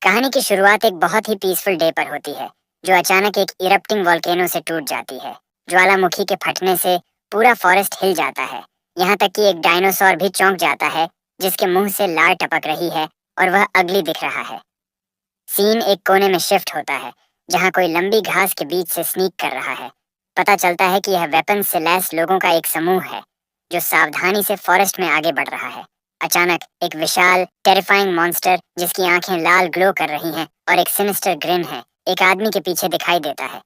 कहानी की शुरुआत एक बहुत ही पीसफुल डे पर होती है, जो अचानक एक इरप्टिंग वोल्केनो से टूट जाती है। ज्वालामुखी के फटने से पूरा फॉरेस्ट हिल जाता है। यहाँ तक कि एक डायनासोर भी चौंक जाता है, जिसके मुंह से लार टपक रही है और वह अगली दिख रहा है। सीन एक कोने में शिफ्ट होता है, जहाँ कोई लंबी घास के बीच से स्नीक कर रहा है। पता चलता है कि यह वेपन से लैस लोगों का एक समूह है, जो सावधानी से फॉरेस्ट में आगे बढ़ रहा है। अचानक एक विशाल टेरिफाइंग मॉन्स्टर, जिसकी आंखें लाल ग्लो कर रही हैं और एक सिनिस्टर ग्रिन है, एक आदमी के पीछे दिखाई देता है।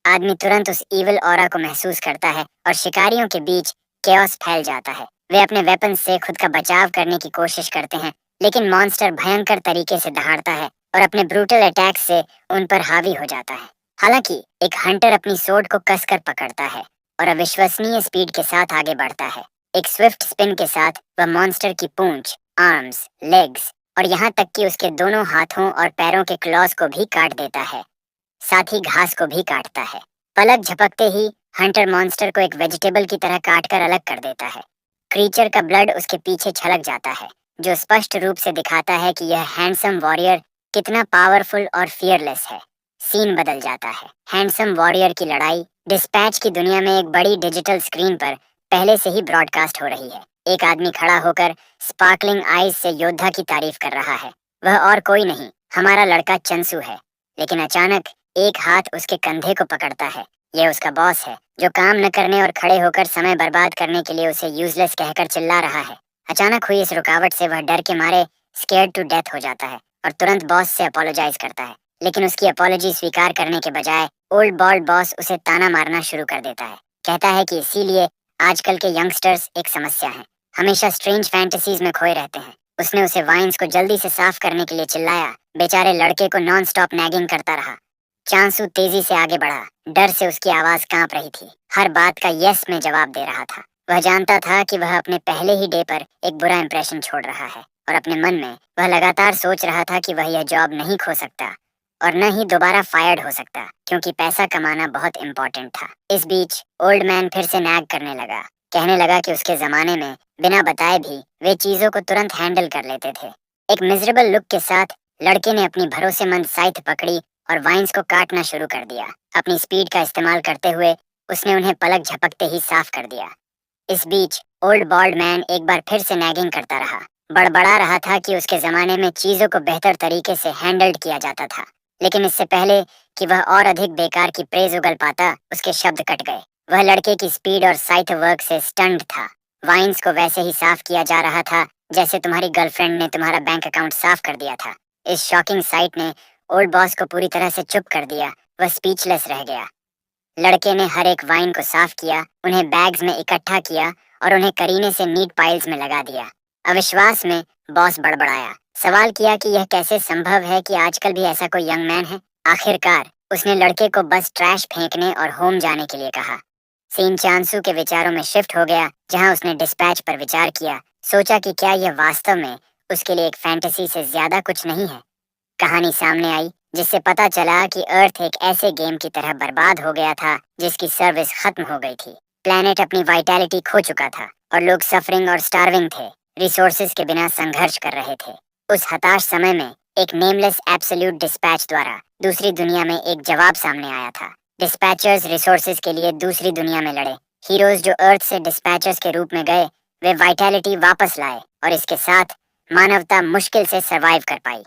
आदमी तुरंत उस इविल ऑरा को महसूस करता है और शिकारियों के बीच केओस फैल जाता है। वे अपने वेपन से खुद का बचाव करने की कोशिश करते हैं, लेकिन मॉन्स्टर भयंकर तरीके से दहाड़ता है और अपने ब्रूटल अटैक से उन पर हावी हो जाता है। हालांकि एक हंटर अपनी सोर्ड को कसकर पकड़ता है और अविश्वसनीय स्पीड के साथ आगे बढ़ता है। एक स्विफ्ट स्पिन के साथ वह मॉन्स्टर की पूंछ, आर्म्स, लेग्स और यहाँ तक कि उसके दोनों हाथों और पैरों के क्लॉज को भी काट देता है, साथ ही घास को भी काटता है। पलक झपकते ही हंटर मॉन्स्टर को एक वेजिटेबल की तरह काटकर अलग कर देता है। क्रीचर का ब्लड उसके पीछे छलक जाता है, जो स्पष्ट रूप से दिखाता है कि यह हैंडसम वॉरियर कितना पावरफुल और फियरलेस है। सीन बदल जाता है। हैंडसम वॉरियर की लड़ाई डिस्पैच की दुनिया में एक बड़ी डिजिटल स्क्रीन पर पहले से ही ब्रॉडकास्ट हो रही है। एक आदमी खड़ा होकर स्पार्कलिंग आईज से योद्धा की तारीफ कर रहा है। वह और कोई नहीं, हमारा लड़का चंसू है। लेकिन अचानक एक हाथ उसके कंधे को पकड़ता है। यह उसका बॉस है, जो काम न करने और खड़े होकर समय बर्बाद करने के लिए उसे यूजलेस कहकर चिल्ला रहा है। अचानक हुई इस रुकावट से वह डर के मारे स्केर्ड टू डेथ हो जाता है और तुरंत बॉस से अपोलोजाइज करता है। लेकिन उसकी अपॉलॉजी स्वीकार करने के बजाय ओल्ड बॉल्ड बॉस उसे ताना मारना शुरू कर देता है। कहता है कि इसीलिए आजकल के यंगस्टर्स एक समस्या हैं, हमेशा स्ट्रेंज फैंटेसीज में खोए रहते हैं। उसने उसे वाइन्स को जल्दी से साफ करने के लिए चिल्लाया। बेचारे लड़के को नॉन स्टॉप नैगिंग करता रहा। चांसू तेजी से आगे बढ़ा। डर से उसकी आवाज कांप रही थी। हर बात का यस में जवाब दे रहा था। वह जानता था कि वह अपने पहले ही डे पर एक बुरा इंप्रेशन छोड़ रहा है और अपने मन में वह लगातार सोच रहा था कि वह यह जॉब नहीं खो सकता और न ही दोबारा फायर्ड हो सकता, क्योंकि पैसा कमाना बहुत इम्पोर्टेंट था। इस बीच ओल्ड मैन फिर से नैग करने लगा। कहने लगा कि उसके जमाने में बिना बताए भी वे चीजों को तुरंत हैंडल कर लेते थे। एक मिजरेबल लुक के साथ लड़के ने अपनी भरोसेमंद साइथ पकड़ी और वाइन्स को काटना शुरू कर दिया। अपनी स्पीड का इस्तेमाल करते हुए उसने उन्हें पलक झपकते ही साफ कर दिया। इस बीच ओल्ड बॉल्ड मैन एक बार फिर से नैगिंग करता रहा। बड़बड़ा रहा था कि उसके जमाने में चीजों को बेहतर तरीके से हैंडल्ड किया जाता था। लेकिन इससे पहले कि वह और अधिक बेकार की प्रेज उगल पाता, उसके शब्द कट गए। वह लड़के की स्पीड और साइथ वर्क से स्टन्ड था। वाइन्स को वैसे ही साफ किया जा रहा था जैसे तुम्हारी गर्लफ्रेंड ने तुम्हारा बैंक अकाउंट साफ कर दिया था। इस शॉकिंग साइट ने ओल्ड बॉस को पूरी तरह से चुप कर दिया। वह स्पीचलेस रह गया। लड़के ने हर एक वाइन को साफ किया, उन्हें बैग्स में इकट्ठा किया और उन्हें करीने से नीट पाइल्स में लगा दिया। अविश्वास में बॉस बड़बड़ाया। सवाल किया कि यह कैसे संभव है कि आजकल भी ऐसा कोई यंग मैन है। आखिरकार उसने लड़के को बस ट्रैश फेंकने और होम जाने के लिए कहा। सीन चांसू के विचारों में शिफ्ट हो गया, जहां उसने डिस्पैच पर विचार किया। सोचा कि क्या यह वास्तव में उसके लिए एक फैंटेसी से ज्यादा कुछ नहीं है। कहानी सामने आई, जिससे पता चला कि अर्थ एक ऐसे गेम की तरह बर्बाद हो गया था जिसकी सर्विस खत्म हो गई थी। प्लेनेट अपनी वाइटैलिटी खो चुका था और लोग सफरिंग और स्टार्विंग थे, रिसोर्सेज के बिना संघर्ष कर रहे थे। उस हताश समय में एक नेमलेस एब्सोल्यूट डिस्पैच द्वारा दूसरी दुनिया में एक जवाब सामने आया था। डिस्पैचर्स रिसोर्सेज के लिए दूसरी दुनिया में लड़े। हीरोज जो अर्थ से डिस्पैचर्स के रूप में गए, वे वाइटैलिटी वापस लाए और इसके साथ मानवता मुश्किल से सर्वाइव कर पाई।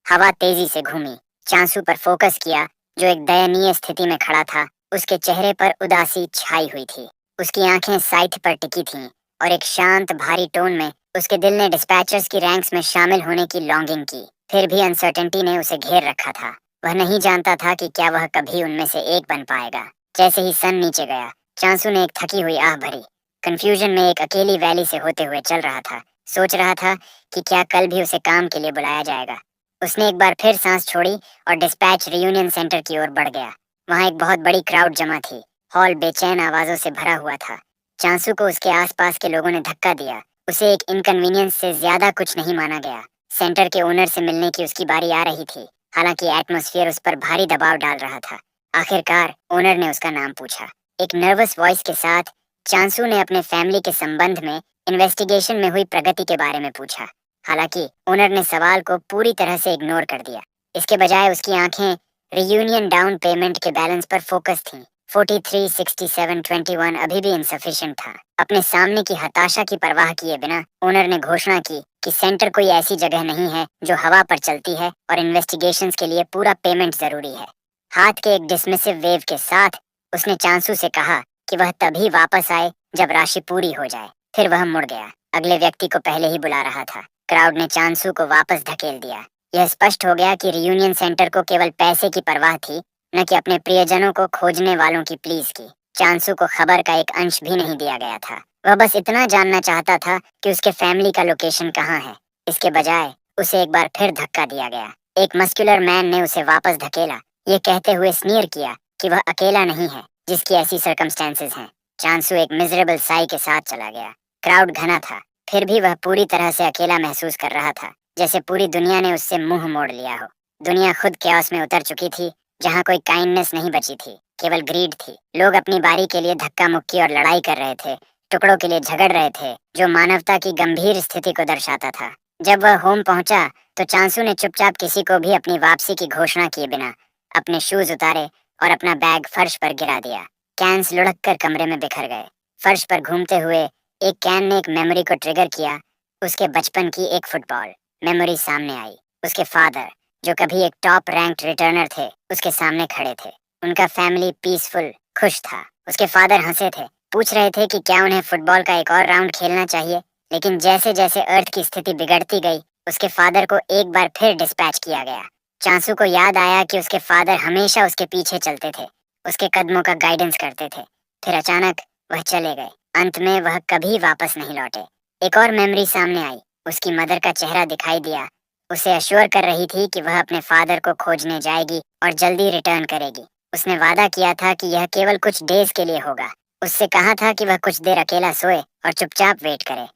हवा तेजी से घूमी। चांसू पर फोकस किया, जो एक दयनीय स्थिति में खड़ा था। उसके चेहरे पर उदासी छाई हुई थी। उसकी आंखें साइथ पर टिकी थीं और एक शांत भारी टोन में उसके दिल ने डिस्पैचर्स की रैंक्स में शामिल होने की लॉन्गिंग की। फिर भी अनसर्टेनिटी ने उसे घेर रखा था। वह नहीं जानता था कि क्या वह कभी उनमें से एक बन पाएगा। जैसे ही सन नीचे गया, चांसू ने एक थकी हुई आह भरी। कंफ्यूजन में एक अकेली वैली से होते हुए चल रहा था। सोच रहा था कि क्या कल भी उसे काम के लिए बुलाया जाएगा। उसने एक बार फिर सांस छोड़ी और डिस्पैच रियूनियन सेंटर की ओर बढ़ गया। वहां एक बहुत बड़ी क्राउड जमा थी। हॉल बेचैन आवाजों से भरा हुआ था। चांसू को उसके आसपास के लोगों ने धक्का दिया। उसे एक इनकन्वीनियंस से ज्यादा कुछ नहीं माना गया। सेंटर के ओनर से मिलने की उसकी बारी आ रही थी, हालांकि एटमॉस्फेयर उस पर भारी दबाव डाल रहा था। आखिरकार ओनर ने उसका नाम पूछा। एक नर्वस वॉइस के साथ चांसू ने अपने फैमिली के संबंध में इन्वेस्टिगेशन में हुई प्रगति के बारे में पूछा। हालांकि ओनर ने सवाल को पूरी तरह से इग्नोर कर दिया। इसके बजाय उसकी आंखें रियूनियन डाउन पेमेंट के बैलेंस पर फोकस थीं। 43, 67, 21 अभी भी इनसफिशिएंट था। अपने सामने की हताशा की परवाह किए बिना ओनर ने घोषणा की कि सेंटर कोई ऐसी जगह नहीं है जो हवा पर चलती है और इन्वेस्टिगेशंस के लिए पूरा पेमेंट जरूरी है। हाथ के एक डिसमिसिव वेव के साथ उसने चांसू से कहा कि वह तभी वापस आए जब राशि पूरी हो जाए। फिर वह मुड़ गया। अगले व्यक्ति को पहले ही बुला रहा था। क्राउड ने चांसू को वापस धकेल दिया। यह स्पष्ट हो गया कि रियूनियन सेंटर को केवल पैसे की परवाह थी, न कि अपने प्रियजनों को खोजने वालों की प्लीज की। चांसू को खबर का एक अंश भी नहीं दिया गया था। वह बस इतना जानना चाहता था कि उसके फैमिली का लोकेशन कहाँ है। इसके बजाय उसे एक बार फिर धक्का दिया गया। एक मस्कुलर मैन ने उसे वापस धकेला, ये कहते हुए स्नीर किया कि वह अकेला नहीं है जिसकी ऐसी सर्कमस्टेंसेस हैं। चांसू एक मिजरेबल साई के साथ चला गया। क्राउड घना था, फिर भी वह पूरी तरह से अकेला महसूस कर रहा था, जैसे पूरी दुनिया ने उससे मुंह मोड़ लिया हो। दुनिया खुद कैओस में उतर चुकी थी, जहाँ कोई काइंडनेस नहीं बची थी, केवल ग्रीड थी। लोग अपनी बारी के लिए धक्का मुक्की और लड़ाई कर रहे थे, टुकड़ों के लिए झगड़ रहे थे, जो मानवता की गंभीर स्थिति को दर्शाता था। जब वह होम पहुंचा तो चांसू ने चुपचाप किसी को भी अपनी वापसी की घोषणा किए बिना अपने शूज उतारे और अपना बैग फर्श पर गिरा दिया। कैन्स लुढ़क कर कमरे में बिखर गए। फर्श पर घूमते हुए एक कैन ने एक मेमोरी को ट्रिगर किया, उसके बचपन की एक फुटबॉल मेमोरी सामने आई। उसके फादर, जो कभी एक टॉप रैंक्ड रिटर्नर थे, उसके सामने खड़े थे। उनका फैमिली पीसफुल, खुश था। उसके फादर हंसे थे, पूछ रहे थे कि क्या उन्हें फुटबॉल का एक और राउंड खेलना चाहिए। लेकिन जैसे जैसे अर्थ की स्थिति बिगड़ती गई, उसके फादर को एक बार फिर डिस्पैच किया गया। चांसू को याद आया कि उसके फादर हमेशा उसके पीछे चलते थे, उसके कदमों का गाइडेंस करते थे। फिर अचानक वह चले गए। अंत में वह कभी वापस नहीं लौटे। एक और मेमोरी सामने आई। उसकी मदर का चेहरा दिखाई दिया, उसे अश्योर कर रही थी कि वह अपने फादर को खोजने जाएगी और जल्दी रिटर्न करेगी। उसने वादा किया था कि यह केवल कुछ डेज के लिए होगा। उससे कहा था कि वह कुछ देर अकेला सोए और चुपचाप वेट करे।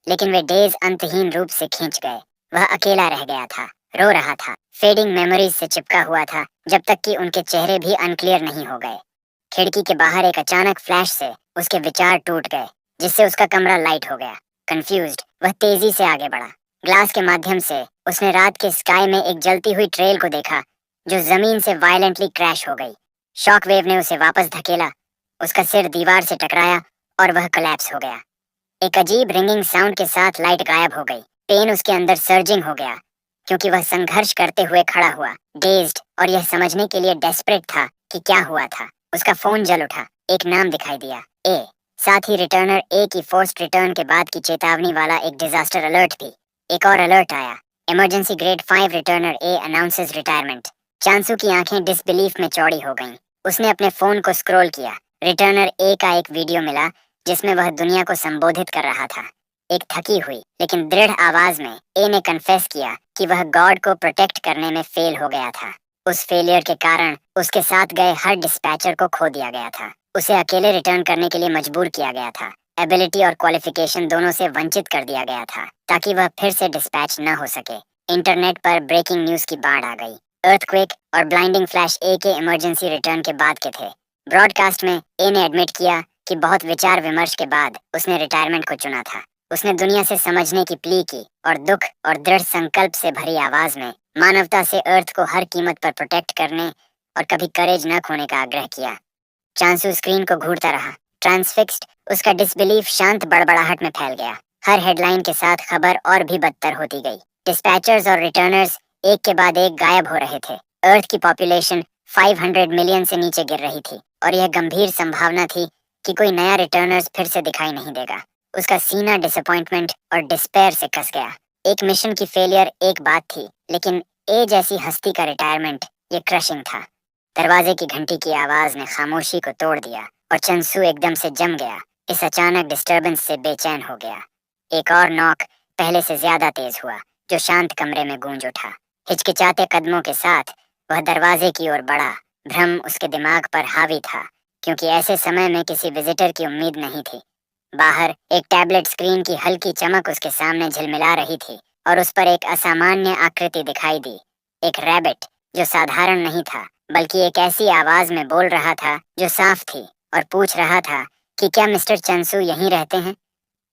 लेकिन वे डेज अंतहीन रूप से खींच गए। वह अकेला रह गया था, रो रहा था, फेडिंग मेमोरीज से चिपका हुआ था, जब तक कि उनके चेहरे भी अनक्लियर नहीं हो गए। खिड़की के बाहर एक अचानक फ्लैश से उसके विचार टूट गए, जिससे उसका कमरा लाइट हो गया। कंफ्यूज्ड, वह तेजी से आगे बढ़ा। ग्लास के माध्यम से उसने रात के स्काई में एक जलती हुई ट्रेल को देखा, जो जमीन से वायलेंटली क्रैश हो गई। शॉक वेव ने उसे वापस धकेला, उसका सिर दीवार से टकराया और वह कोलैप्स हो गया। एक अजीब रिंगिंग साउंड के साथ लाइट गायब हो गई। पेन उसके अंदर सर्जिंग हो गया, क्योंकि वह संघर्ष करते हुए खड़ा हुआ, डेज्ड और यह समझने के लिए डेस्परेट था कि क्या हुआ था। उसका फोन जल उठा। एक नाम दिखाई दिया, ए। साथ ही रिटर्नर ए की फोर्स्ड रिटर्न के बाद की चेतावनी वाला एक डिजास्टर अलर्ट भी। एक और अलर्ट आया, इमरजेंसी ग्रेड 5 रिटर्नर ए अनाउंसेस रिटायरमेंट। चांसू की आंखें डिसबिलीफ में चौड़ी हो गईं। उसने अपने फोन को स्क्रॉल किया। रिटर्नर ए का एक वीडियो मिला, जिसमें वह दुनिया को संबोधित कर रहा था। एक थकी हुई लेकिन दृढ़ आवाज में ए ने कन्फेस किया कि वह गॉड को प्रोटेक्ट करने में फेल हो गया था। उस फेलियर के कारण उसके साथ गए हर डिस्पैचर को खो दिया गया था। उसे अकेले रिटर्न करने के लिए मजबूर किया गया था। एबिलिटी और क्वालिफिकेशन दोनों से वंचित कर दिया गया था, ताकि वह फिर से डिस्पैच न हो सके। इंटरनेट पर ब्रेकिंग न्यूज की बाढ़ आ गई। अर्थक्वेक और ब्लाइंडिंग फ्लैश ए के इमरजेंसी रिटर्न के बाद के थे। ब्रॉडकास्ट में ए ने एडमिट किया कि बहुत विचार विमर्श के बाद उसने रिटायरमेंट को चुना था। उसने दुनिया से समझने की प्ली की और दुख और दृढ़ संकल्प से भरी आवाज में मानवता से अर्थ को हर कीमत पर प्रोटेक्ट करने और कभी करेज न खोने का आग्रह किया। चांसू स्क्रीन को घूरता रहा, ट्रांसफिक्स्ड। उसका डिसबिलीफ शांत बड़बड़ाहट में फैल गया। हर हेडलाइन के साथ खबर और भी बदतर होती गई। डिस्पैचर्स और रिटर्नर्स एक के बाद एक गायब हो रहे थे। अर्थ की पॉपुलेशन 500 मिलियन से नीचे गिर रही थी और यह गंभीर संभावना थी कि कोई नया रिटर्नर्स फिर से दिखाई नहीं देगा। उसका सीना डिसअपॉइंटमेंट और डिस्पेयर से कस गया। एक मिशन की फेलियर एक बात थी, लेकिन ए जैसी हस्ती का रिटायरमेंट ये क्रशिंग था। दरवाजे की घंटी की आवाज ने खामोशी को तोड़ दिया और चंसू एकदम से जम गया। इस अचानक डिस्टरबेंस से बेचैन हो गया। एक और नॉक पहले से ज्यादा तेज हुआ, जो शांत कमरे में गूंज उठा। हिचकिचाते कदमों के साथ वह दरवाजे की ओर बढ़ा। भ्रम उसके दिमाग पर हावी था, क्योंकि ऐसे समय में किसी विजिटर की उम्मीद नहीं थी। बाहर एक टैबलेट स्क्रीन की हल्की चमक उसके सामने झिलमिला रही थी और उस पर एक असामान्य आकृति दिखाई दी। एक रैबिट, जो साधारण नहीं था, बल्कि एक ऐसी आवाज में बोल रहा था जो साफ थी और पूछ रहा था कि क्या मिस्टर चंसू यहीं रहते हैं।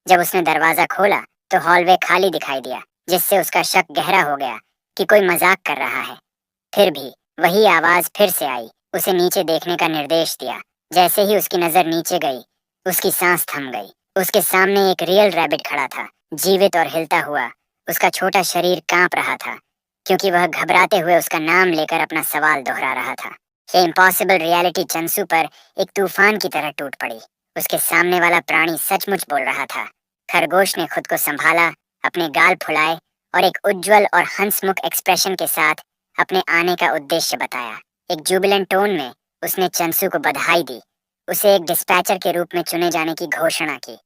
जब उसने दरवाजा खोला तो हॉलवे खाली दिखाई दिया, जिससे उसका शक गहरा हो गया कि कोई मजाक कर रहा है। फिर भी वही आवाज फिर से आई, उसे नीचे देखने का निर्देश दिया। जैसे ही उसकी नजर नीचे गई, उसकी सांस थम गई। उसके सामने एक रियल रैबिट खड़ा था, जीवित और हिलता हुआ। उसका छोटा शरीर कांप रहा था, क्योंकि वह घबराते हुए उसका नाम लेकर अपना सवाल दोहरा रहा था। ये इम्पॉसिबल रियलिटी चंसू पर एक तूफान की तरह टूट पड़ी। उसके सामने वाला प्राणी सचमुच बोल रहा था। खरगोश ने खुद को संभाला, अपने गाल फुलाए और एक उज्जवल और हंसमुख एक्सप्रेशन के साथ अपने आने का उद्देश्य बताया। एक जुबिलेंट टोन में उसने चंसू को बधाई दी, उसे एक डिस्पैचर के रूप में चुने जाने की घोषणा की।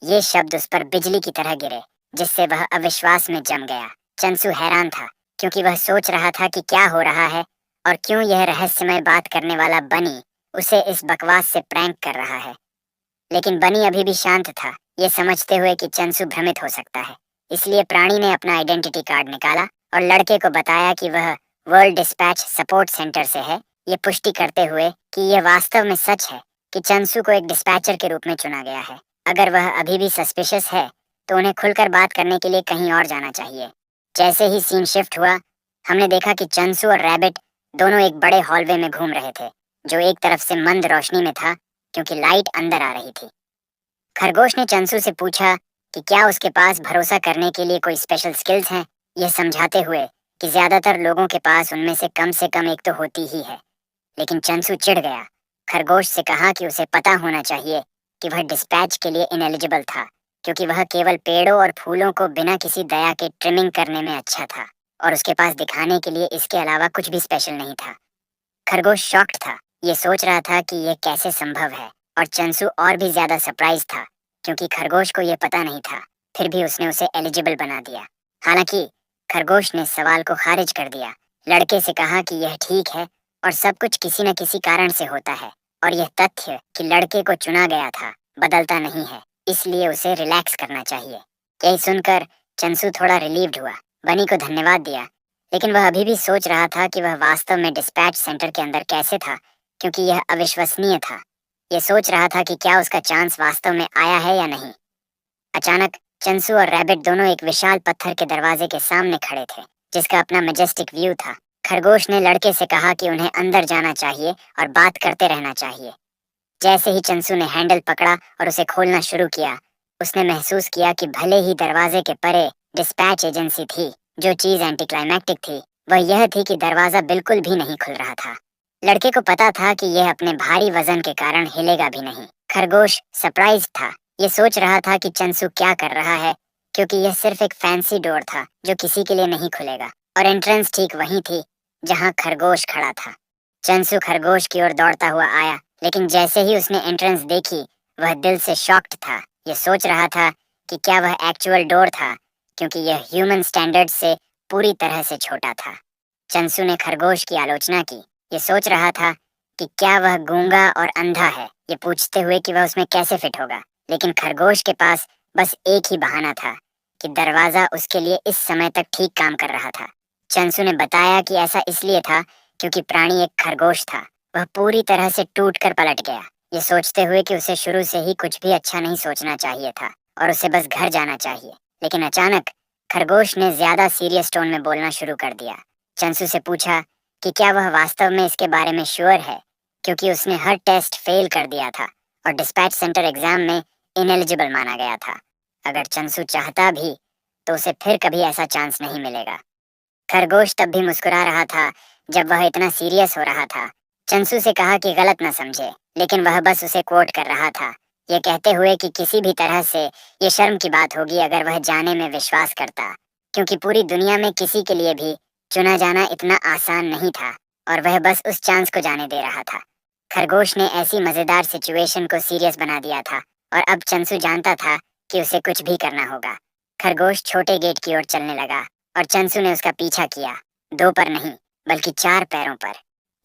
ये शब्द उस पर बिजली की तरह गिरे, जिससे वह अविश्वास में जम गया। चंसू हैरान था, क्योंकि वह सोच रहा था कि क्या हो रहा है और क्यों यह रहस्यमय बात करने वाला बनी उसे इस बकवास से प्रैंक कर रहा है। लेकिन बनी अभी भी शांत था, ये समझते हुए कि चंसू भ्रमित हो सकता है। इसलिए प्राणी ने अपना आइडेंटिटी कार्ड निकाला और लड़के को बताया कि वह वर्ल्ड डिस्पैच सपोर्ट सेंटर से है, ये पुष्टि करते हुए कि यह वास्तव में सच है कि चंसू को एक डिस्पैचर के रूप में चुना गया है। अगर वह अभी भी सस्पिशियस है तो उन्हें खुलकर बात करने के लिए कहीं और जाना चाहिए। जैसे ही सीन शिफ्ट हुआ, हमने देखा कि चंसू और रैबिट दोनों एक बड़े हॉलवे में घूम रहे थे, जो एक तरफ से मंद रोशनी में था क्योंकि लाइट अंदर आ रही थी। खरगोश ने चंसू से पूछा कि क्या उसके पास भरोसा करने के लिए कोई स्पेशल स्किल्स हैं, यह समझाते हुए कि ज्यादातर लोगों के पास उनमें से कम एक तो होती ही है। लेकिन चंसू चिढ़ गया। खरगोश से कहा कि उसे पता होना चाहिए कि वह डिस्पैच के लिए इनएलिजिबल था, क्योंकि वह केवल पेड़ों और फूलों को बिना किसी दया के ट्रिमिंग करने में अच्छा था, और उसके पास दिखाने के लिए इसके अलावा कुछ भी स्पेशल नहीं था। खरगोश शॉक्ड था, ये सोच रहा था कि यह कैसे संभव है, और चंसू और भी ज्यादा सरप्राइज था, क्योंकि खरगोश को यह पता नहीं था। फिर भी उसने उसे एलिजिबल बना दिया। हालांकि खरगोश ने सवाल को खारिज कर दिया, लड़के से कहा कि यह ठीक है और सब कुछ किसी न किसी कारण से होता है, और यह तथ्य कि लड़के को चुना गया था बदलता नहीं है, इसलिए उसे रिलैक्स करना चाहिए। यही सुनकर चंसू थोड़ा रिलीव्ड हुआ, बनी को धन्यवाद दिया, लेकिन वह अभी भी सोच रहा था कि वह वास्तव में डिस्पैच सेंटर के अंदर कैसे था, क्योंकि यह अविश्वसनीय था। यह सोच रहा था कि क्या उसका चांस वास्तव में आया है या नहीं। अचानक चंसू और रैबिट दोनों एक विशाल पत्थर के दरवाजे के सामने खड़े थे, जिसका अपना मैजेस्टिक व्यू था। खरगोश ने लड़के से कहा कि उन्हें अंदर जाना चाहिए और बात करते रहना चाहिए। जैसे ही चंसू ने हैंडल पकड़ा और उसे खोलना शुरू किया, उसने महसूस किया कि भले ही दरवाजे के परे डिस्पैच एजेंसी थी, जो चीज एंटी क्लाइमैक्टिक थी वह यह थी कि दरवाजा बिल्कुल भी नहीं खुल रहा था। लड़के को पता था कि यह अपने भारी वजन के कारण हिलेगा भी नहीं। खरगोश सरप्राइज था, ये सोच रहा था कि चंसू क्या कर रहा है, क्योंकि यह सिर्फ एक फैंसी डोर था जो किसी के लिए नहीं खुलेगा, और एंट्रेंस ठीक वहीं थी जहां खरगोश खड़ा था। चंसू खरगोश की ओर दौड़ता हुआ आया, लेकिन जैसे ही उसने एंट्रेंस देखी, वह दिल से शॉक्ड था। ये सोच रहा था कि क्या वह एक्चुअल डोर था, क्योंकि यह ह्यूमन स्टैंडर्ड से पूरी तरह से छोटा था। चंसू ने खरगोश की आलोचना की, ये सोच रहा था कि क्या वह गूंगा और अंधा है, ये पूछते हुए कि वह उसमें कैसे फिट होगा। लेकिन खरगोश के पास बस एक ही बहाना था कि दरवाजा उसके लिए इस समय तक ठीक काम कर रहा था। चंसू ने बताया कि ऐसा इसलिए था क्योंकि प्राणी एक खरगोश था। वह पूरी तरह से टूटकर पलट गया, ये सोचते हुए कि उसे शुरू से ही कुछ भी अच्छा नहीं सोचना चाहिए था और उसे बस घर जाना चाहिए। लेकिन अचानक खरगोश ने ज्यादा सीरियस टोन में बोलना शुरू कर दिया। चंसू से पूछा कि क्या वह वास्तव में इसके बारे में श्योर है, क्योंकि उसने हर टेस्ट फेल कर दिया था और डिस्पैच सेंटर एग्जाम में इनएलिजिबल माना गया था। अगर चंसू चाहता भी तो उसे फिर कभी ऐसा चांस नहीं मिलेगा। खरगोश तब भी मुस्कुरा रहा था जब वह इतना सीरियस हो रहा था। चंसू से कहा कि गलत न समझे, लेकिन वह बस उसे कोट कर रहा था, ये कहते हुए कि किसी भी तरह से ये शर्म की बात होगी अगर वह जाने में विश्वास करता, क्योंकि पूरी दुनिया में किसी के लिए भी चुना जाना इतना आसान नहीं था और वह बस उस चांस को जाने दे रहा था। खरगोश ने ऐसी मजेदार सिचुएशन को सीरियस बना दिया था और अब चंसू जानता था कि उसे कुछ भी करना होगा। खरगोश छोटे गेट की ओर चलने लगा और चंसू ने उसका पीछा किया, 2 पर नहीं बल्कि 4 पैरों पर।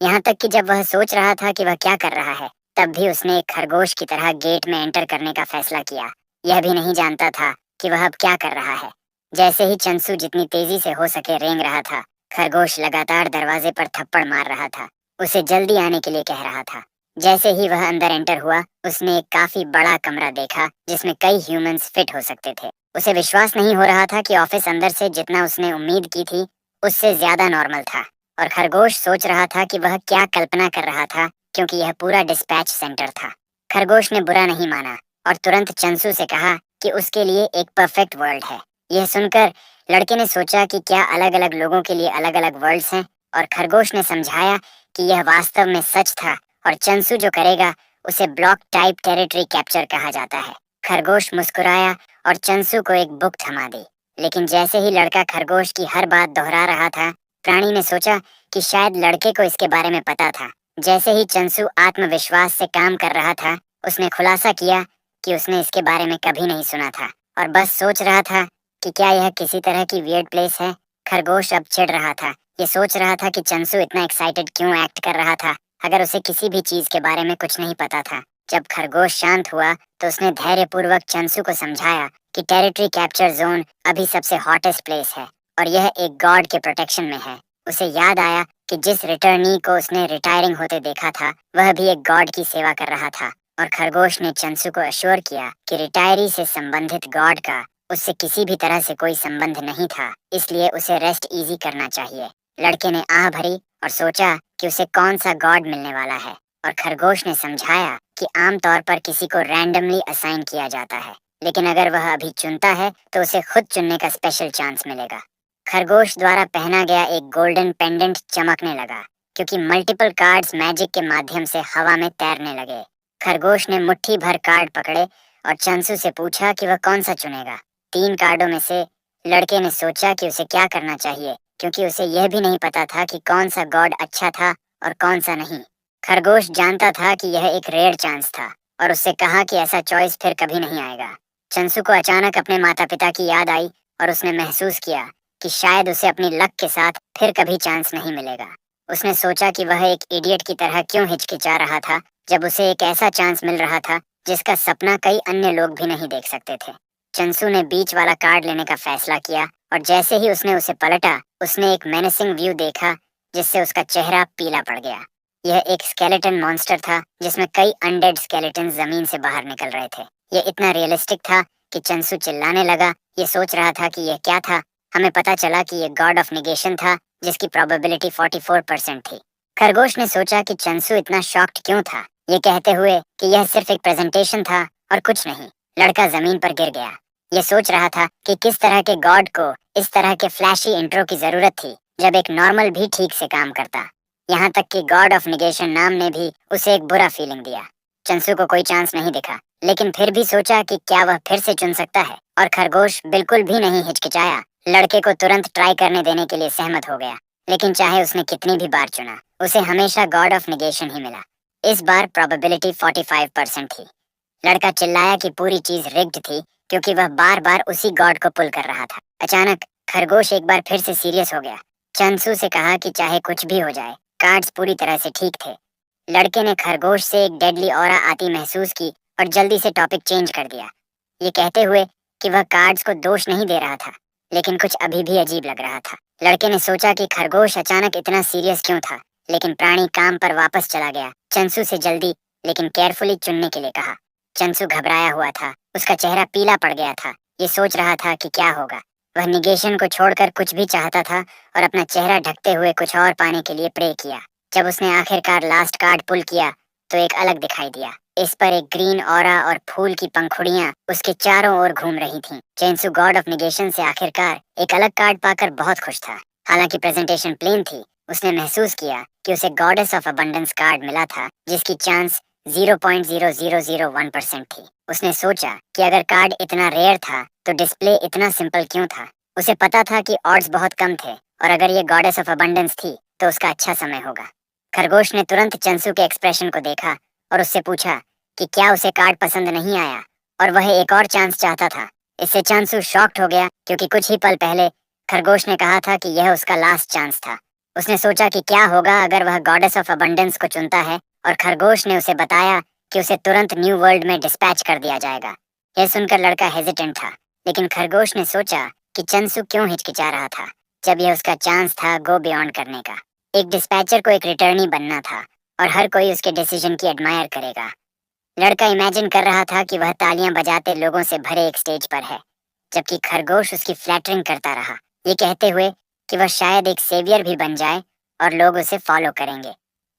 यहाँ तक कि जब वह सोच रहा था कि वह क्या कर रहा है, तब भी उसने एक खरगोश की तरह गेट में एंटर करने का फैसला किया। यह भी नहीं जानता था कि वह अब क्या कर रहा है। जैसे ही चंसू जितनी तेजी से हो सके रेंग रहा था, खरगोश लगातार दरवाजे पर थप्पड़ मार रहा था, उसे जल्दी आने के लिए कह रहा था। जैसे ही वह अंदर एंटर हुआ, उसने एक काफी बड़ा कमरा देखा जिसमें कई ह्यूमंस फिट हो सकते थे। उसे विश्वास नहीं हो रहा था कि ऑफिस अंदर से जितना उसने उम्मीद की थी उससे ज्यादा नॉर्मल था। और खरगोश सोच रहा था कि वह क्या कल्पना कर रहा था, क्योंकि यह पूरा डिस्पैच सेंटर था। खरगोश ने बुरा नहीं माना और तुरंत चंसू से कहा कि उसके लिए एक परफेक्ट वर्ल्ड है। यह सुनकर लड़के ने सोचा कि क्या अलग अलग लोगों के लिए अलग अलग वर्ल्ड्स हैं, और खरगोश ने समझाया कि यह वास्तव में सच था और चंसू जो करेगा उसे ब्लॉक टाइप टेरिटरी कैप्चर कहा जाता है। खरगोश मुस्कुराया और चंसू को एक बुक थमा दी। लेकिन जैसे ही लड़का खरगोश की हर बात दोहरा रहा था, प्राणी ने सोचा कि शायद लड़के को इसके बारे में पता था। जैसे ही चंसू आत्मविश्वास से काम कर रहा था, उसने खुलासा किया कि उसने इसके बारे में कभी नहीं सुना था और बस सोच रहा था कि क्या यह किसी तरह की वियर्ड प्लेस है। खरगोश अब चिढ़ रहा था। ये सोच रहा था कि चंसू इतना एक्साइटेड क्यों एक्ट कर रहा था, अगर उसे किसी भी चीज के बारे में कुछ नहीं पता था। जब खरगोश शांत हुआ तो उसने धैर्यपूर्वक चंसू को समझाया कि टेरिटरी कैप्चर जोन अभी सबसे हॉटेस्ट प्लेस है और यह एक गॉड के प्रोटेक्शन में है। उसे याद आया कि जिस रिटर्नी को उसने रिटायरिंग होते देखा था, वह भी एक गॉड की सेवा कर रहा था। और खरगोश ने चंसू को अश्योर किया कि रिटायरी से संबंधित गॉड का उससे किसी भी तरह से कोई संबंध नहीं था, इसलिए उसे रेस्ट इजी करना चाहिए। लड़के ने आह भरी और सोचा कि उसे कौन सा गॉड मिलने वाला है, और खरगोश ने समझाया कि आमतौर पर किसी को रैंडमली असाइन किया जाता है, लेकिन अगर वह अभी चुनता है तो उसे खुद चुनने का स्पेशल चांस मिलेगा। खरगोश द्वारा पहना गया एक गोल्डन पेंडेंट चमकने लगा, क्योंकि मल्टीपल कार्ड्स मैजिक के माध्यम से हवा में तैरने लगे। खरगोश ने मुट्ठी भर कार्ड पकड़े और चंसू से पूछा कि वह कौन सा चुनेगा। 3 कार्डों में से लड़के ने सोचा कि उसे क्या करना चाहिए, क्योंकि उसे यह भी नहीं पता था कि कौन सा गॉड अच्छा था और कौन सा नहीं। खरगोश जानता था कि यह एक रेयर चांस था और उससे कहा कि ऐसा चॉइस फिर कभी नहीं आएगा। चंसू को अचानक अपने माता पिता की याद आई और उसने महसूस किया कि शायद उसे अपनी लक के साथ फिर कभी चांस नहीं मिलेगा। उसने सोचा कि वह एक इडियट की तरह क्यों हिचकिचा रहा था, जब उसे एक ऐसा चांस मिल रहा था जिसका सपना कई अन्य लोग भी नहीं देख सकते थे। चंसू ने बीच वाला कार्ड लेने का फैसला किया और जैसे ही उसने उसे पलटा, उसने एक मेनेसिंग व्यू देखा जिससे उसका चेहरा पीला पड़ गया। यह एक स्केलेटन मॉन्स्टर था जिसमें कई अनडेड स्केलेटन जमीन से बाहर निकल रहे थे। यह इतना रियलिस्टिक था कि चंसू चिल्लाने लगा। ये सोच रहा था कि यह क्या था। हमें पता चला कि यह गॉड ऑफ निगेशन था जिसकी प्रोबेबिलिटी 44% थी। खरगोश ने सोचा कि चंसू इतना शॉक्ड क्यों था, ये कहते हुए कि यह सिर्फ एक प्रेजेंटेशन था और कुछ नहीं। लड़का जमीन पर गिर गया। ये सोच रहा था कि किस तरह के गॉड को इस तरह के फ्लैशी इंट्रो की जरूरत थी जब एक नॉर्मल भी ठीक से काम करता। यहाँ तक कि गॉड ऑफ निगेशन नाम ने भी उसे एक बुरा फीलिंग दिया। चंसू को कोई चांस नहीं दिखा, लेकिन फिर भी सोचा कि क्या वह फिर से चुन सकता है, और खरगोश बिल्कुल भी नहीं हिचकिचाया। लड़के को तुरंत ट्राई करने देने के लिए सहमत हो गया, लेकिन चाहे उसने कितनी भी बार चुना, उसे हमेशा गॉड ऑफ निगेशन ही मिला। इस बार प्रोबेबिलिटी 45% थी। लड़का चिल्लाया कि पूरी चीज रिग्ड थी, क्योंकि वह बार बार उसी गॉड को पुल कर रहा था। अचानक खरगोश एक बार फिर से सीरियस हो गया। चंसू से कहा कि चाहे कुछ भी हो जाए, कार्ड्स पूरी तरह से ठीक थे। लड़के ने खरगोश से एक डेडली ऑरा आती महसूस की और जल्दी से टॉपिक चेंज कर दिया, ये कहते हुए कि वह कार्ड्स को दोष नहीं दे रहा था, लेकिन कुछ अभी भी अजीब लग रहा था। लड़के ने सोचा कि खरगोश अचानक इतना सीरियस क्यों था, लेकिन प्राणी काम पर वापस चला गया। चंसू से जल्दी लेकिन केयरफुली चुनने के लिए कहा। चंसू घबराया हुआ था, उसका चेहरा पीला पड़ गया था। ये सोच रहा था कि क्या होगा। वह निगेशन को छोड़कर कुछ भी चाहता था और अपना चेहरा ढकते हुए कुछ और पाने के लिए प्रे किया। जब उसने आखिरकार लास्ट कार्ड पुल किया तो एक अलग दिखाई दिया। इस पर एक ग्रीन ऑरा और फूल की पंखुड़ियां उसके चारों ओर घूम रही थीं। चेंसू गॉड ऑफ निगेशन से आखिरकार एक अलग कार्ड पाकर बहुत खुश था। हालांकि प्रेजेंटेशन प्लेन थी, उसने महसूस किया कि उसे गॉडेस ऑफ अबंडेंस कार्ड मिला था जिसकी चांस 0.0001% थी। उसने सोचा कि अगर कार्ड इतना रेयर था तो डिस्प्ले इतना सिंपल क्यों था। उसे पता था कि ऑड्स बहुत कम थे, और अगर ये गॉडेस ऑफ अबंडेंस थी तो उसका अच्छा समय होगा। खरगोश ने तुरंत चंसू के एक्सप्रेशन को देखा और उससे पूछा कि क्या उसे कार्ड पसंद नहीं आया और वह एक और चांस चाहता था। इससे चंसू शॉक्ड हो गया, क्योंकि कुछ ही पल पहले खरगोश ने कहा था कि यह उसका लास्ट चांस था। उसने सोचा कि क्या होगा अगर वह गॉडेस ऑफ अबंडेंस को चुनता है, और खरगोश ने उसे बताया कि उसे तुरंत न्यू वर्ल्ड में डिस्पैच कर दिया जाएगा। यह सुनकर लड़का हेजिटेंट था, लेकिन खरगोश ने सोचा कि चंसू क्यों हिचकिचा रहा था जब यह उसका चांस था गो बियॉन्ड करने का। एक डिस्पैचर को एक रिटर्नी बनना था और हर कोई उसके डिसीजन की एडमायर करेगा। लड़का इमेजिन कर रहा था कि वह तालियां बजाते लोगों से भरे एक स्टेज पर है, जबकि खरगोश उसकी फ्लैटरिंग करता रहा, ये कहते हुए कि वह शायद एक सेवियर भी बन जाए और लोग उसे फॉलो करेंगे।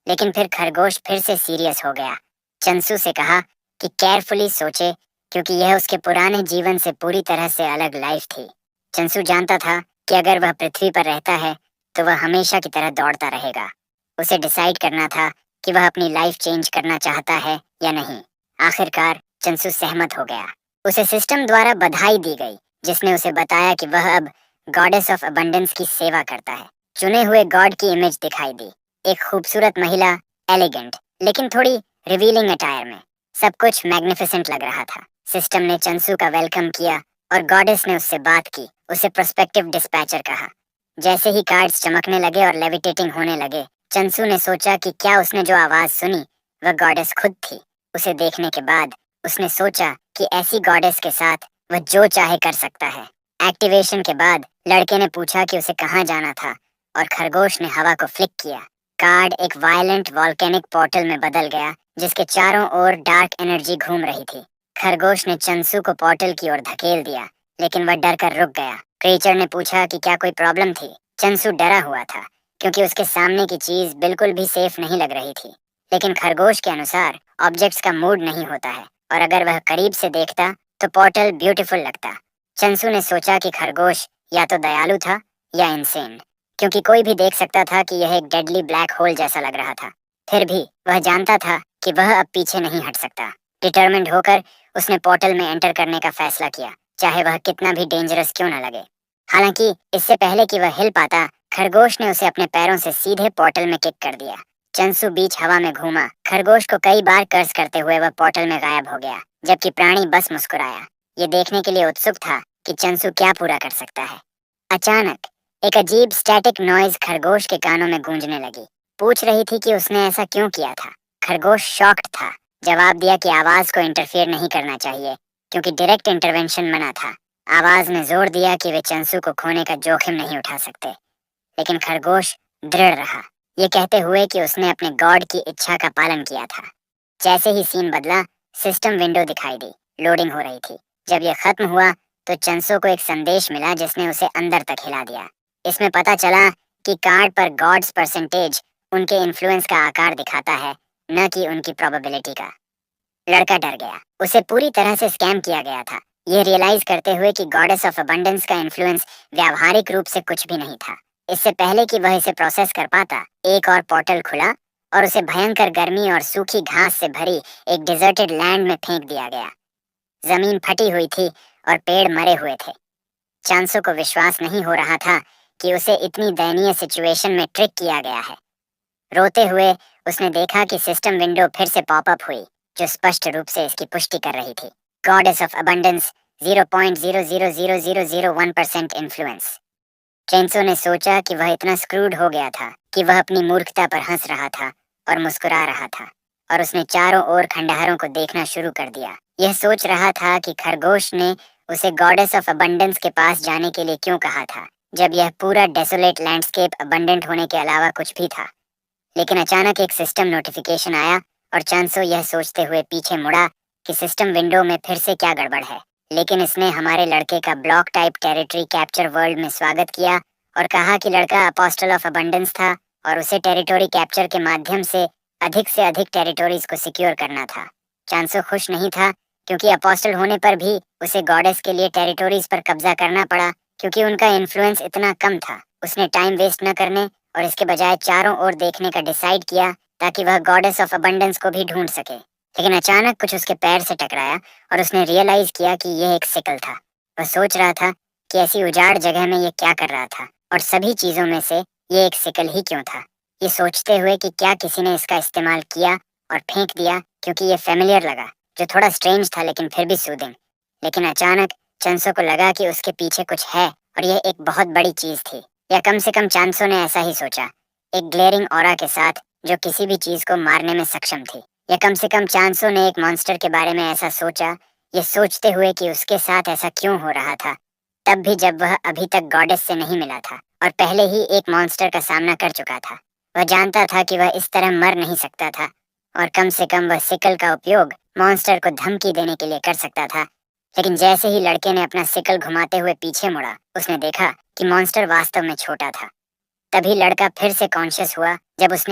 लेकिन फिर खरगोश फिर से सीरियस हो गया। चंसू से कहा कि केयरफुली सोचे, क्योंकि यह उसके पुराने जीवन से पूरी तरह से अलग लाइफ थी। चंसू जानता था कि अगर वह पृथ्वी पर रहता है तो वह हमेशा की तरह दौड़ता रहेगा। उसे डिसाइड करना था कि वह अपनी लाइफ चेंज करना चाहता है या नहीं। आखिरकार चंसू सहमत हो गया। उसे सिस्टम द्वारा बधाई दी गई, जिसने उसे बताया कि वह अब गॉडेस ऑफ अबंडेंस की सेवा करता है। चुने हुए गॉड की इमेज दिखाई दी, एक खूबसूरत महिला, एलिगेंट लेकिन थोड़ी रिवीलिंग अटायर में। सब कुछ मैग्निफिसेंट लग रहा था। सिस्टम ने चंसू का वेलकम किया और गॉडेस ने उससे बात की। उसे प्रोस्पेक्टिव डिस्पैचर कहा। जैसे ही कार्ड्स चमकने लगे और लेविटेटिंग होने लगे, चंसू ने सोचा कि क्या उसने जो आवाज सुनी वह गॉडेस खुद थी। उसे देखने के बाद उसने सोचा कि ऐसी गॉडेस के साथ वह जो चाहे कर सकता है। एक्टिवेशन के बाद लड़के ने पूछा कि उसे कहाँ जाना था और खरगोश ने हवा को फ्लिक किया। कार्ड एक वायलेंट वॉल्केनिक पोर्टल में बदल गया, जिसके चारों ओर डार्क एनर्जी घूम रही थी। खरगोश ने चंसू को पोर्टल की ओर धकेल दिया, लेकिन वह डर कर रुक गया। क्रीचर ने पूछा कि क्या कोई प्रॉब्लम थी। चंसू डरा हुआ था, क्योंकि उसके सामने की चीज बिल्कुल भी सेफ नहीं लग रही थी। लेकिन खरगोश के अनुसार ऑब्जेक्ट्स का मूड नहीं होता है, और अगर वह करीब से देखता तो पोर्टल ब्यूटीफुल लगता। चंसू ने सोचा कि खरगोश या तो दयालु था या इंसेन, क्योंकि कोई भी देख सकता था कि यह एक डेडली ब्लैक होल जैसा लग रहा था। फिर भी वह जानता था कि वह अब पीछे नहीं हट सकता। डिटरमिन्ड होकर उसने पोर्टल में एंटर करने का फैसला किया, चाहे वह कितना भी डेंजरस क्यों न लगे। हालांकि इससे पहले कि वह हिल पाता, खरगोश ने उसे अपने पैरों से सीधे पोर्टल में किक कर दिया। चंसू बीच हवा में घूमा। खरगोश को कई बार कर्ज करते हुए वह पोर्टल में गायब हो गया, जबकि प्राणी बस मुस्कुराया। ये देखने के लिए उत्सुक था कि चंसू क्या पूरा कर सकता है। अचानक एक अजीब स्टैटिक नॉइज खरगोश के कानों में गूंजने लगी। पूछ रही थी कि उसने ऐसा क्यों किया था। खरगोश शॉक्ड था। जवाब दिया कि आवाज को इंटरफेयर नहीं करना चाहिए, क्योंकि डायरेक्ट इंटरवेंशन मना था। आवाज ने जोर दिया कि वे चंसू को खोने का जोखिम नहीं उठा सकते। लेकिन खरगोश दृढ़ रहा, ये कहते हुए कि उसने अपने गॉड की इच्छा का पालन किया था। जैसे ही सीन बदला, सिस्टम विंडो दिखाई दी। लोडिंग हो रही थी। जब यह खत्म हुआ तो चंसू को एक संदेश मिला, जिसने उसे अंदर तक हिला दिया। इसमें पता चला कि कार्ड पर गॉड्स परसेंटेज उनके इन्फ्लुएंस का आकार दिखाता है, न कि उनकी प्रोबेबिलिटी का। लड़का डर गया। उसे पूरी तरह से स्कैम किया गया था, ये रियलाइज करते हुए कि गॉडेस ऑफ अबंडेंस का इन्फ्लुएंस व्यावहारिक रूप से कुछ भी नहीं था। इससे पहले कि वह इसे प्रोसेस कर पाता, एक और पोर्टल खुला और उसे भयंकर गर्मी और सूखी घास से भरी एक डिजर्टेड लैंड में फेंक दिया गया। जमीन फटी हुई थी और पेड़ मरे हुए थे। चांसो को विश्वास नहीं हो रहा था कि उसे इतनी दयनीय सिचुएशन में ट्रिक किया गया है। रोते हुए उसने देखा कि सिस्टम विंडो फिर से पॉपअप हुई, जो स्पष्ट रूप से इसकी पुष्टि कर रही थी। Goddess of abundance 0.000001% influence. Chainsaw ने सोचा कि वह इतना स्क्रूड हो गया था कि वह अपनी मूर्खता पर हंस रहा था और मुस्कुरा रहा था, और उसने चारों ओर खंडहरों को देखना शुरू कर दिया। यह सोच रहा था कि खरगोश ने उसे गॉडेस ऑफ अबंडेंस के पास जाने के लिए क्यों कहा था, जब यह पूरा डेसोलेट लैंडस्केप अबंडेंट होने के अलावा कुछ भी था। लेकिन अचानक एक सिस्टम नोटिफिकेशन आया और चांसो यह सोचते हुए पीछे मुड़ा कि सिस्टम विंडो में फिर से क्या गड़बड़ है। लेकिन इसने हमारे लड़के का block type territory capture world में स्वागत किया और कहा कि लड़का अपोस्टल ऑफ अबंडेंस था और उसे टेरिटरी कैप्चर के माध्यम से अधिक टेरिटोरीज को सिक्योर करना था। चांसो खुश नहीं था, क्योंकि अपोस्टल होने पर भी उसे गॉडेस के लिए टेरिटोरीज पर कब्जा करना पड़ा, क्योंकि उनका इन्फ्लुएंस इतना कम था। उसने टाइम वेस्ट न करने और इसके बजाय चारों ओर देखने का डिसाइड किया, ताकि वह गॉडेस ऑफ अबंडेंस को भी ढूंढ सके। लेकिन अचानक कुछ उसके पैर से टकराया और उसने रियलाइज किया कि यह एक सिकल था। वह सोच रहा था कि ऐसी उजाड़ जगह में यह क्या कर रहा था, और सभी चीजों में से ये एक सिकल ही क्यों था। ये सोचते हुए कि क्या किसी ने इसका इस्तेमाल किया और फेंक दिया, क्योंकि ये फेमिलियर लगा, जो थोड़ा स्ट्रेंज था लेकिन फिर भी सूदिंग। लेकिन अचानक चांसो को लगा कि उसके पीछे कुछ है, और यह एक बहुत बड़ी चीज थी, या कम से कम चांसो ने ऐसा ही सोचा। एक ग्लेरिंग ऑरा के साथ जो किसी भी चीज को मारने में सक्षम थी, या कम से कम चांसो ने एक मॉन्स्टर के बारे में ऐसा सोचा, ये सोचते हुए कि उसके साथ ऐसा क्यों हो रहा था, तब भी जब वह अभी तक गॉडेस से नहीं मिला था और पहले ही एक मॉन्स्टर का सामना कर चुका था। वह जानता था कि वह इस तरह मर नहीं सकता था, और कम से कम वह सिकल का उपयोग मॉन्स्टर को धमकी देने के लिए कर सकता था। लेकिन जैसे ही लड़के ने अपना सिकल घुमाते हुए पीछे मुड़ा, उसने देखा कि मॉन्स्टर वास्तव में छोटा था। तभी लड़का फिर से कॉन्शियस हुआ जब उसने